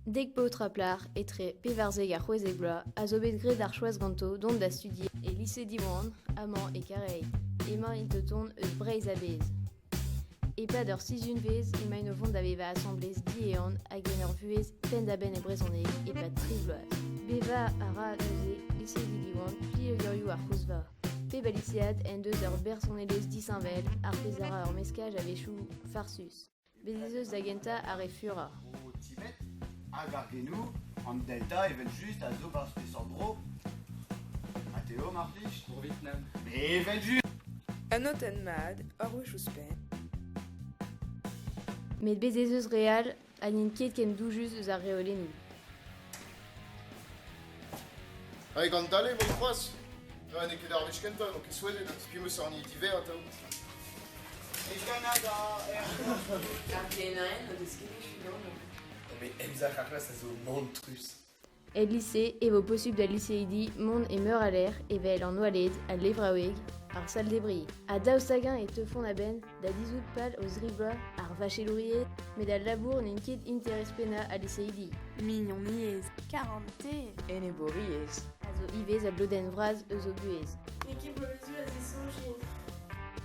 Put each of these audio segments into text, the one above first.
Dek paotraplar etre pevarzeg ar c'hwezeg bloaz a zo bet gret ar choaz ganto dont da studier e lycée Diwan, amañ e kareit. Emañ il te ton eus breiz a bez. E pad ur sizun vez emañ o vont da veva assemblez di e an hag en ur vuez pen da ben e brezhoneg e pad tri bloaz. Beva a ra neuze lycée Diwan pli egerioù ar c'houzva. Pe balisiad en deus ur berzhonelez disinvel ar pezara ur meskaj a vechou farsus. Bezezeus da genta ar e fura. Au Tibet, hag ar genou, an delta even just a zo par spesor Matteo, Marplich? Pour Vietnam. Mais even just! Un oten mad, or wech ouzpen. Met bezezeus real a n'in ket ken doujus eus ar reolennoù. Allez, gant dale, bon croas. Ne ket ar vech kenta, donc souede, donc pi meus an i diver ataou. Et Canada, Ar genaen, o deus ket chudan. Mais emzak ar klas a zo montrus. Et lycée e vo posub da lycéidi mont e meur a l'air e vel an oaled a levraoueg ar sal debri. A daoustagin e teufon a ben da dizout pal o zribloa ar vachelouriet met da labour n'in ket interes pena a lycéidi. Mignon niez. 40. En e boriez. A zo ivez a bloden vraz eus o buez. L'équipe Loiseau a des songes.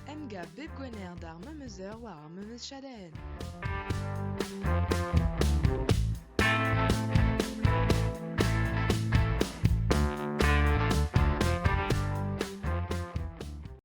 Emga bep gwener d'ar memeuzeur war ar memeuz chaden.